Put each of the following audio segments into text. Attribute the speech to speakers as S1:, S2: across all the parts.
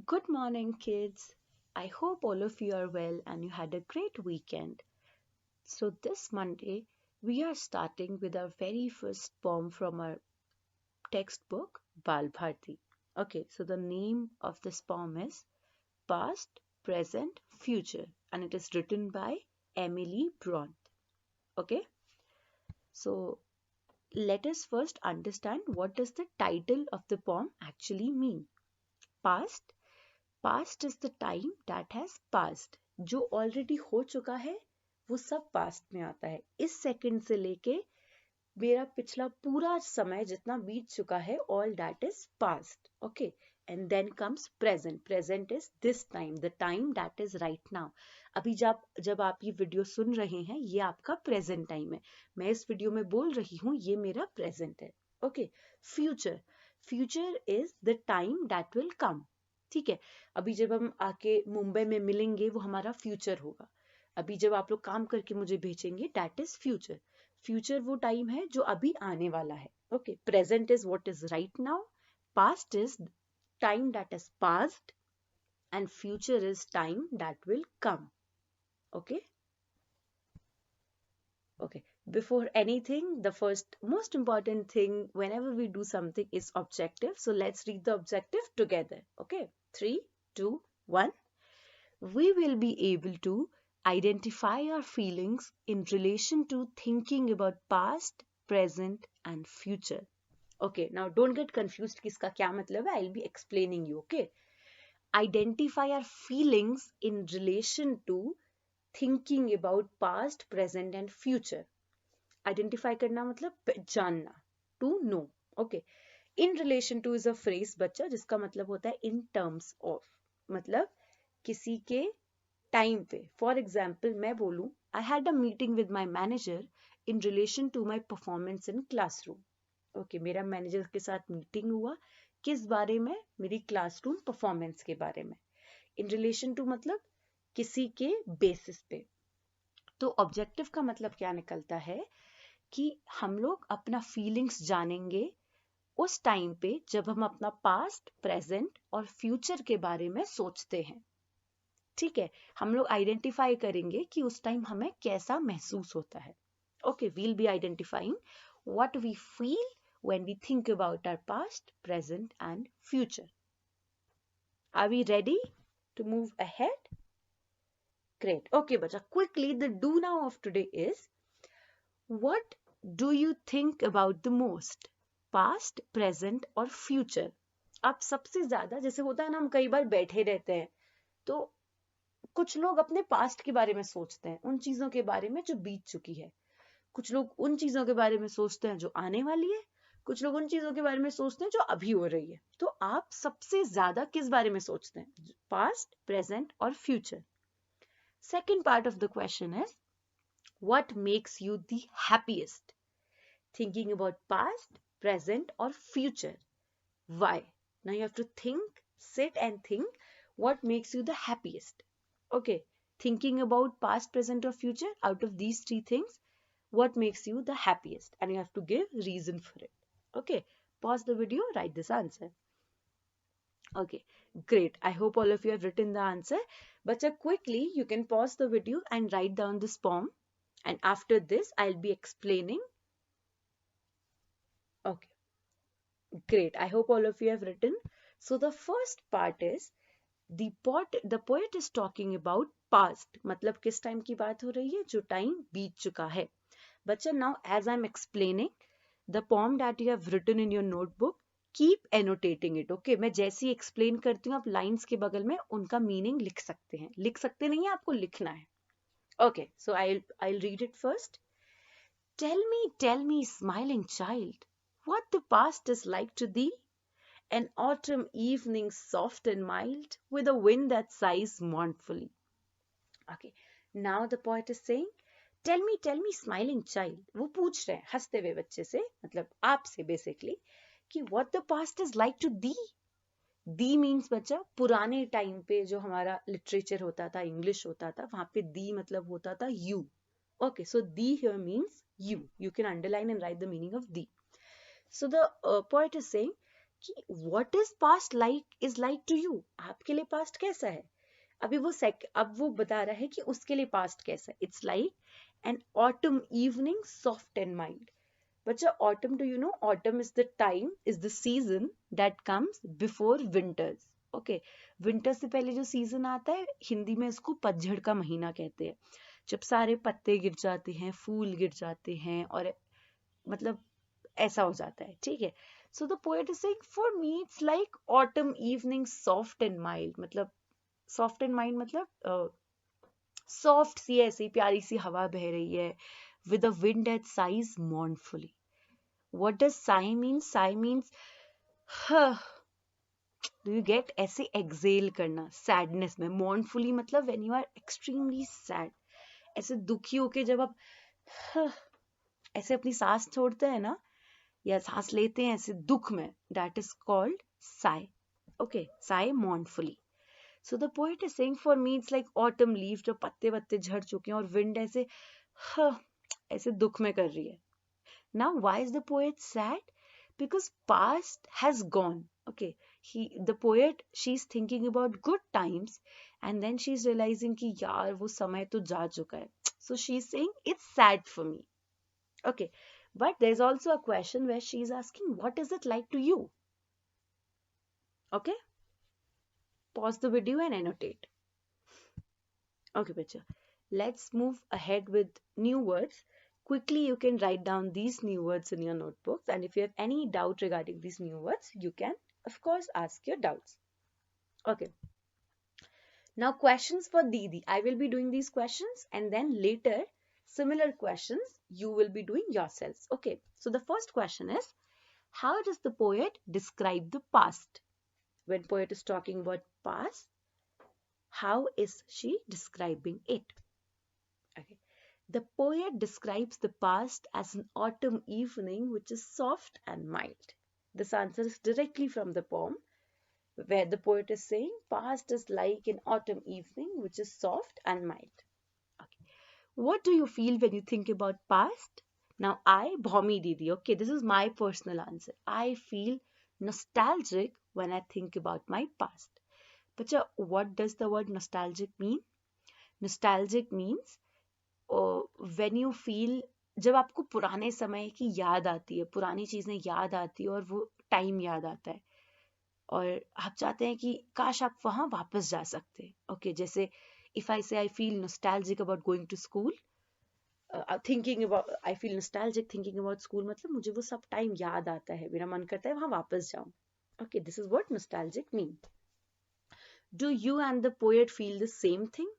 S1: Good morning, kids. I hope all of you are well and you had a great weekend. So, this Monday, we are starting with our very first poem from our textbook, Bal Bharti. Okay, so the name of this poem is Past, Present, Future, and it is written by Emily Bront. Okay, so let us first understand what does the title of the poem actually mean. Past past is the time that has past जो already हो चुका है वो सब past में आता है इस सेकंड से लेके मेरा पिछला पूरा समय जितना बीत चुका है all that is past okay and then comes present present is this time the time that is right now अभी जब आप ये वीडियो सुन रहे हैं ये आपका प्रेजेंट टाइम है मैं इस वीडियो में बोल रही हूँ ये मेरा प्रेजेंट है okay future future is the time that will come ठीक है अभी जब हम आके मुंबई में मिलेंगे वो हमारा फ्यूचर होगा अभी जब आप लोग काम करके मुझे भेजेंगे दैट इज फ्यूचर फ्यूचर वो टाइम है जो अभी आने वाला है okay present is what is right now past is time that is past and future is time that will come okay okay before anything the first most important thing whenever we do something is objective so let's read the objective together okay 3 2 1 we will be able to identify our feelings in relation to thinking about past present and future okay now don't get confused कि इसका क्या मतलब है I'll be explaining you okay identify our feelings in relation to thinking about past present and future identify करना मतलब जानना to know okay in relation to is a phrase बच्चा जिसका मतलब होता है इन टर्म्स ऑफ मतलब किसी के टाइम पे फॉर एग्जाम्पल मैं बोलूं I had a meeting with my manager in relation to my performance in classroom okay मेरा मैनेजर के साथ मीटिंग हुआ किस बारे में मेरी क्लासरूम परफॉर्मेंस के बारे में इन रिलेशन टू मतलब किसी के बेसिस पे तो ऑब्जेक्टिव का मतलब क्या निकलता है कि हम लोग अपना फीलिंग्स जानेंगे उस टाइम पे जब हम अपना पास्ट प्रेजेंट और फ्यूचर के बारे में सोचते हैं ठीक है हम लोग आइडेंटिफाई करेंगे कि उस टाइम हमें कैसा महसूस होता है okay we'll be identifying what we feel when we think about our past present and future are we ready to move ahead great okay bacha quickly the do now of today is what do you think about the most past present और future आप सबसे ज्यादा जैसे होता है ना हम कई बार बैठे रहते हैं तो कुछ लोग अपने पास्ट के बारे में सोचते हैं उन चीजों के बारे में जो बीत चुकी है कुछ लोग उन चीजों के बारे में सोचते हैं जो आने वाली है कुछ लोग उन चीजों के बारे में सोचते हैं जो अभी हो रही है तो आप सबसे ज्यादा किस बारे में सोचते हैं पास्ट प्रेजेंट और future second part of the question is what makes you the happiest thinking about past present or future why now you have to think sit and think what makes you the happiest okay thinking about past present or future out of these three things what makes you the happiest and you have to give reason for it okay pause the video write this answer okay great I hope all of you have written the answer but quickly you can pause the video and write down this poem and after this I'll be explaining okay great I hope all of you have written so the first part is the poet is talking about past मतलब किस time की बात हो रही है जो time बीत चुका है बच्चा now as I'm explaining the poem that you have written in your notebook keep annotating it okay मैं जैसी explain करती हूँ आप lines के बगल में उनका meaning लिख सकते हैं लिख सकते नहीं है आपको लिखना है okay so I'll read it first tell me smiling child what the past is like to thee an autumn evening soft and mild with a wind that sighs mournfully okay now the poet is saying tell me smiling child वो पूछ रहे हैं हंसते हुए बच्चे से मतलब आपसे बेसिकली कि what the past is like to thee the means बच्चा पुराने टाइम पे जो हमारा लिटरेचर होता था इंग्लिश होता था वहां पे दी मतलब होता था you okay so the here means you can underline and right the meaning of the so the poet is saying कि what is past like is like to you, आपके लिए past कैसा है. अभी वो अब वो बता रहा है कि उसके लिए past कैसा है. It's like an autumn evening soft and mild. बच्चा, autumn, do you know autumn is the time, is the season that comes before winters. Okay, winter से पहले जो सीजन आता है, हिंदी में इसको पतझड़ का महीना कहते हैं. जब सारे पत्ते गिर जाते हैं, फूल गिर जाते हैं, और मतलब ऐसा हो जाता है. ठीक है. सो the poet is saying for me it's like autumn evening soft and mild. मतलब सॉफ्ट एंड माइल्ड मतलब सॉफ्ट सी ऐसी प्यारी सी हवा बह रही है, with a wind that size mournfully. What does sigh mean? Sigh means do you get, ऐसे exhale करना sadness में. mournfully मतलब when you are extremely sad, ऐसे दुखी होके जब आप ऐसे अपनी सांस छोड़ते हैं ना, या सांस लेते हैं ऐसे दुख में, that is called sigh. Okay, sigh mournfully. So the poet is saying for me it's like autumn leaves, जो पत्ते वत्ते झड़ चुके हैं और wind ऐसे ऐसे दुख में कर रही है. Now why is the poet sad? Because past has gone. Okay, the poet, she's thinking about good times, and then she's realizing कि यार वो समय तो जा चुका है. So she's saying it's sad for me. Okay, but there's also a question where she's asking what is it like to you? Okay, pause the video and annotate. Okay, bacha, let's move ahead with new words. Quickly you can write down these new words in your notebooks, and if you have any doubt regarding these new words, you can of course ask your doubts. Okay, now questions for Didi. I will be doing these questions, and then later similar questions you will be doing yourselves. Okay, so the first question is, how does the poet describe the past? When poet is talking about past, how is she describing it? Okay. The poet describes the past as an autumn evening which is soft and mild. This answer is directly from the poem, where the poet is saying past is like an autumn evening which is soft and mild. Okay. What do you feel when you think about past? Now I, Bhomi Didi, okay, this is my personal answer. I feel nostalgic when I think about my past. But what does the word nostalgic mean? Nostalgic means when you feel, जब आपको पुराने समय की याद आती है, पुरानी चीजें याद आती है और वो टाइम याद आता है और आप चाहते हैं कि काश आप वहां वापस जा सकते. ओके, जैसे if I say I feel nostalgic about going to school, I feel nostalgic thinking about school, मतलब मुझे वो सब टाइम याद आता है, मेरा मन करता है वहां वापस जाऊं. Okay, this is what nostalgic means. Do you and the poet feel the same thing?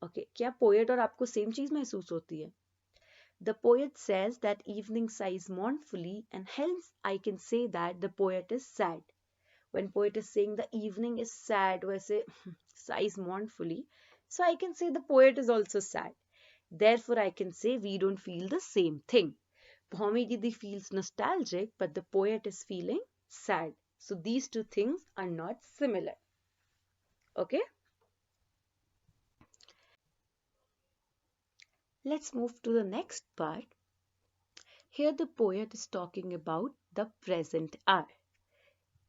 S1: Okay, क्या poet और आपको same चीज महसूस होती है? The poet says that evening sighs mournfully, and hence I can say that the poet is sad. When poet is saying the evening is sad, वैसे sighs mournfully, so I can say the poet is also sad. Therefore, I can say we don't feel the same thing. Bhomi Didi feels nostalgic, but the poet is feeling sad. So these two things are not similar. Okay? Let's move to the next part. Here the poet is talking about the present hour.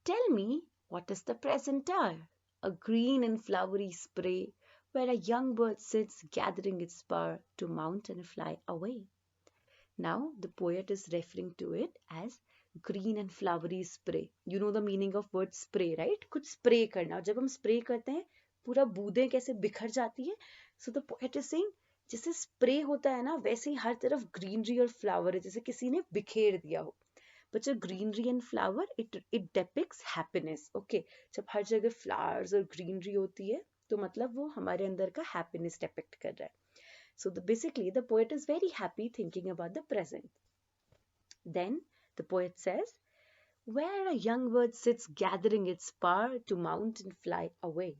S1: Tell me, what is the present hour? A green and flowery spray where a young bird sits gathering its power to mount and fly away. Now the poet is referring to it as green and flowery spray. You know the meaning of word spray, right? कुछ spray करना. जब हम spray करते हैं, पूरा बूंदें कैसे बिखर जाती है. So the poet is saying, जैसे स्प्रे होता है ना, वैसे ही हर तरफ ग्रीनरी और फ्लावर है, जैसे किसी ने बिखेर दिया हो. बच्चा, greenery and flower, it depicts happiness. Okay, जब हर जगह फ्लावर्स और ग्रीनरी होती है तो मतलब वो हमारे अंदर का हैप्पीनेस डिपिक्ट कर रहा है. So basically the poet is very happy thinking about the present. Then the poet says, where a young bird sits gathering its power to mount and fly away.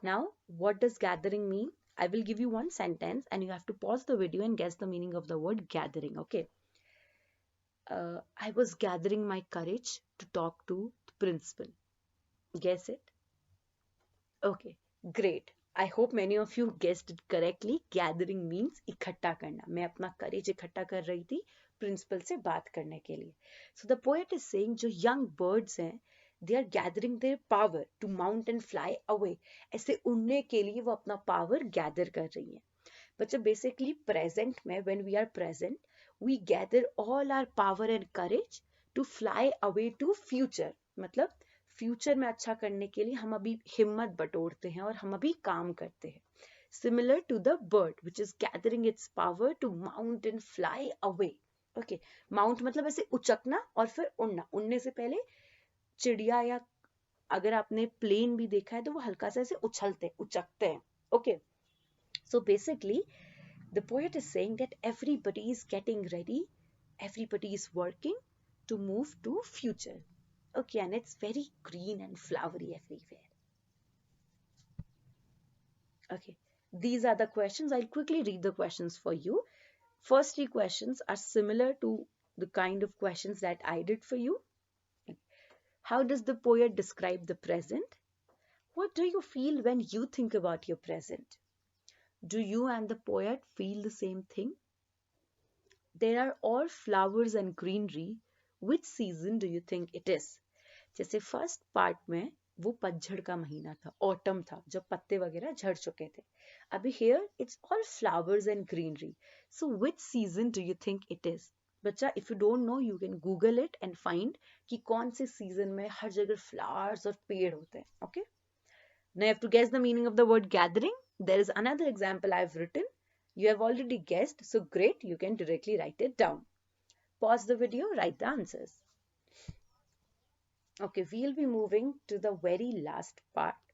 S1: Now, what does gathering mean? I will give you one sentence and you have to pause the video and guess the meaning of the word gathering. Okay. I was gathering my courage to talk to the principal. Guess it? Okay, great. I hope many of you guessed it correctly. Gathering means इकट्ठा करना. मैं अपना courage इकट्ठा कर रही थी principal से बात करने के लिए. So the poet is saying जो यंग बर्ड्स हैं they are gathering their power to mount and fly away. ऐसे उड़ने के लिए वो अपना पावर गैदर कर रही हैं. बच्चा बेसिकली प्रेजेंट में when we are present we gather all our power and courage to fly away to future. मतलब फ्यूचर में अच्छा करने के लिए हम अभी हिम्मत बटोरते हैं और हम अभी काम करते हैं. Similar to the bird which is gathering its power to mount and fly away. Okay, mount मतलब ऐसे उचकना और फिर उड़ना. उड़ने से पहले चिड़िया या अगर आपने प्लेन भी देखा है तो वो हल्का सा ऐसे उछलते उचकते हैं. Okay, so basically the poet is saying that everybody is getting ready, everybody is working to move to future. Okay, and it's very green and flowery everywhere. Okay, these are the questions. I'll quickly read the questions for you. First three questions are similar to the kind of questions that I did for you. How does the poet describe the present? What do you feel when you think about your present? Do you and the poet feel the same thing? There are all flowers and greenery. Which season do you think it is? जैसे first part में वो पतझड़ का महीना था, autumn था, जब पत्ते वगैरह झड़ चुके थे. अभी here it's all flowers and greenery. So which season do you think it is? बच्चा if you don't know you can Google it and find कि कौन से सीजन में हर जगह फ्लावर्स और पेड़ होते हैं. Okay, now you have to guess the meaning of the word gathering. There is another example I have written. You have already guessed, so great, you can directly write it down. Pause the video, write the answers. Okay, we'll be moving to the very last part.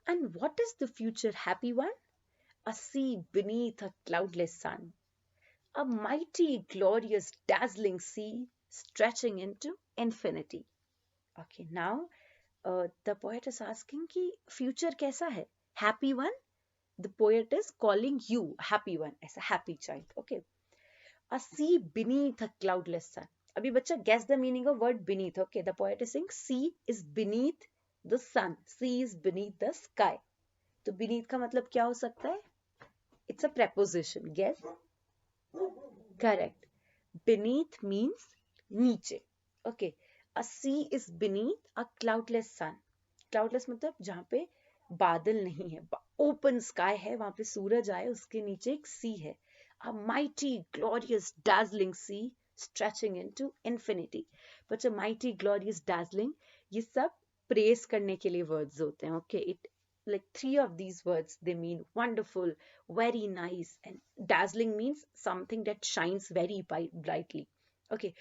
S1: And what is the future happy one? A sea beneath a cloudless sun. A mighty, glorious, dazzling sea stretching into infinity. Okay, now the poet is asking कि future कैसा है? Happy one? The poet is calling you happy one as a happy child. Okay. A sea beneath a cloudless sun. अभी बच्चा guess the meaning of word beneath. Okay, the poet is saying sea is beneath the sun. Sea is beneath the sky. तो beneath का मतलब क्या हो सकता है? It's a preposition. Guess. Correct. Beneath means नीचे. Okay. A sea is beneath a cloudless sun. Cloudless मतलब जहाँ पे बादल नहीं है, ओपन स्काई है, वहां पे सूरज आए, उसके नीचे एक सी है. A mighty, glorious, dazzling sea stretching into infinity. बच्चा mighty, glorious, dazzling ये सब प्रेस करने के लिए वर्ड्स होते हैं. Okay, it like three of these words they mean wonderful, very nice, and dazzling means something that shines very brightly. Okay,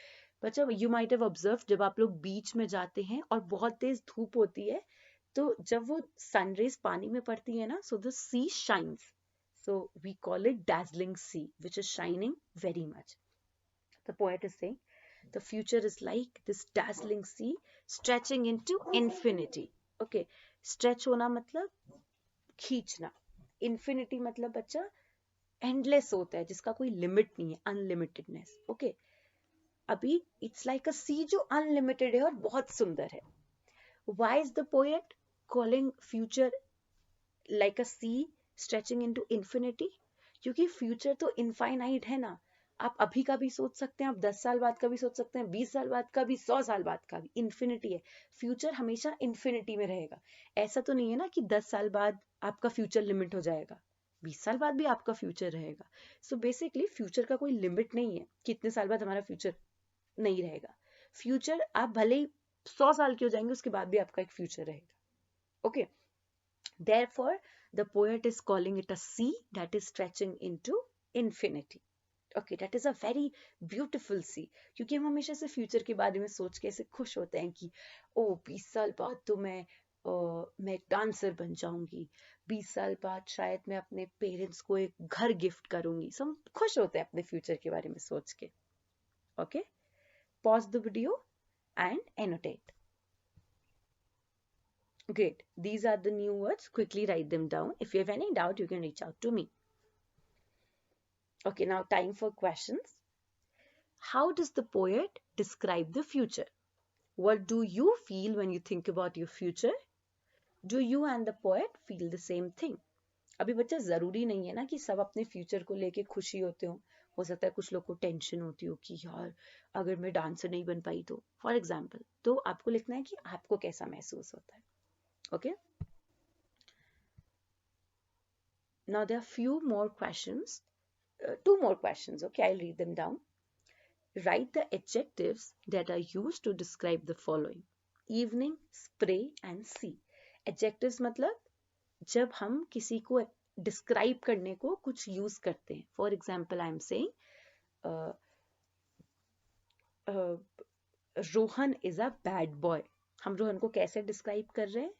S1: बच्चा you might have observed जब आप लोग बीच में जाते हैं और बहुत तेज धूप होती है तो जब वो सनरेज पानी में पड़ती है ना, so the sea shines. So we call it dazzling sea which is shining very much. The poet is saying the future is like this dazzling sea stretching into infinity. Okay, stretch होना मतलब खींचना, infinity मतलब बच्चा endless होता है जिसका कोई limit नहीं है, unlimitedness. Okay, अभी it's like a sea जो unlimited है और बहुत सुंदर है. Why is the poet calling future like a sea stretching into infinity? क्योंकि future तो infinite है ना. आप अभी का भी सोच सकते हैं, आप 10 साल बाद का भी सोच सकते हैं, 20 साल बाद का भी, 100 साल बाद का भी. Infinity है. Future हमेशा infinity में रहेगा. ऐसा तो नहीं है ना कि 10 साल बाद आपका future limit हो जाएगा, 20 साल बाद भी आपका future रहेगा. So basically future का कोई limit नहीं है कि इतने साल बाद हमारा future नहीं रहेगा. Future आप भले ही 100 साल के हो जाएंगे उसके बाद भी आपका एक फ्यूचर रहेगा. Okay, therefore the poet is calling it a sea that is stretching into infinity. Okay, that is a very beautiful sea. क्योंकि हम हमेशा से फ्यूचर के बारे में सोच के ऐसे खुश होते हैं कि ओ 20 साल बाद तो मैं डांसर बन जाऊंगी, 20 साल बाद शायद मैं अपने पेरेंट्स को एक घर गिफ्ट करूंगी. सब खुश होते हैं अपने फ्यूचर के बारे में सोच के. Okay, pause the video and annotate. Great. These are the new words. Quickly write them down. If you have any doubt, you can reach out to me. Okay, now time for questions. How does the poet describe the future? What do you feel when you think about your future? Do you and the poet feel the same thing? अभी बच्चा जरूरी नहीं है ना कि सब अपने future को लेके खुशी होते हो हो सकता है कुछ लोग को टेंशन होती हो कि यार अगर मैं डांसर नहीं बन पाई तो, फॉर एग्जाम्पल, तो आपको लिखना है कि आपको कैसा महसूस होता है. Okay, now there are few more questions, two more questions. Okay, I'll read them down. Write the adjectives that are used to describe the following: evening, spray and sea. Adjectives मतलब जब हम किसी को डिस्क्राइब करने को कुछ use करते हैं. For example, I am saying Rohan is a bad boy. हम रोहन को कैसे डिस्क्राइब कर रहे हैं?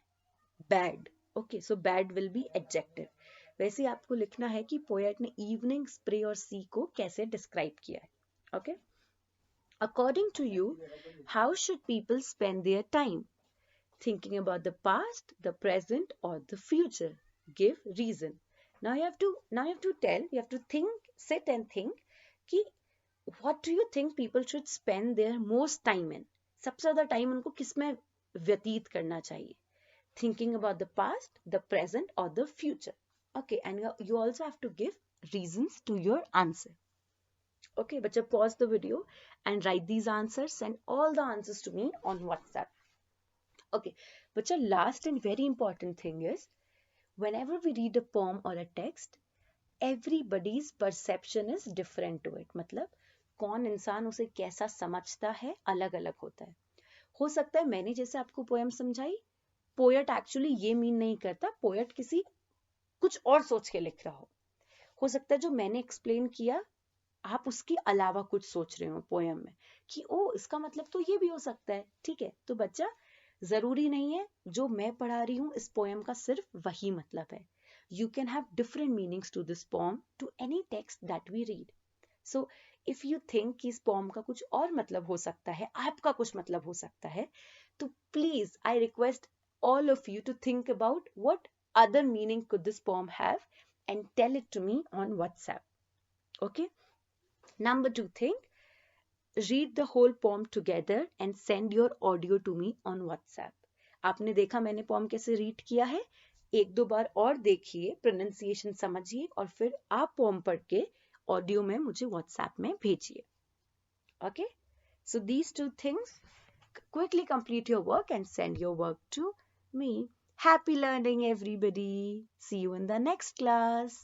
S1: Bad. Okay, so bad will be adjective. वैसे आपको लिखना है कि पोएट ने इवनिंग, स्प्रे और सी को कैसे डिस्क्राइब किया है. Okay, according to you, how should people spend their time? Thinking about the past, the present, or the future. Give reason. Now you have to tell, you have to think, sit and think कि what do you think people should spend their most time in? सबसे ज़्यादा time उनको किस में व्यतीत करना चाहिए? Thinking about the past, the present, or the future. Okay, and you also have to give reasons to your answer. Okay, बच्चा, pause the video and write these answers. Send all the answers to me on WhatsApp. Okay, but your last and very important thing is, whenever we read a poem or a text, everybody's perception is different to it. मतलब कौन इंसान उसे कैसा समझता है अलग अलग होता है. हो सकता है मैंने जैसे आपको पोएम समझाई, पोएट एक्चुअली ये मीन नहीं करता, पोएट किसी कुछ और सोच के लिख रहा हो सकता है जो मैंने एक्सप्लेन किया आप उसके अलावा कुछ सोच रहे हो पोएम में कि ओ इसका मतलब तो ये भी हो सकता है. ठीक है, तो बच्चा जरूरी नहीं है जो मैं पढ़ा रही हूँ इस पोएम का सिर्फ वही मतलब है. You can have different meanings to this poem, to any text that we read. So if you think कि इस पोएम का कुछ और मतलब हो सकता है, आपका कुछ मतलब हो सकता है, तो please I request all of you to think about what other meaning could this poem have and tell it to me on WhatsApp. Okay? Number 2 thing, read the whole poem together and send your audio to me on WhatsApp. आपने देखा मैंने poem कैसे read किया है? एक दो बार और देखिए, pronunciation समझिए और फिर आप poem पढ़ के audio में मुझे WhatsApp में भेजिए. Okay? So these two things, quickly complete your work and send your work to me. Happy learning, everybody. See you in the next class.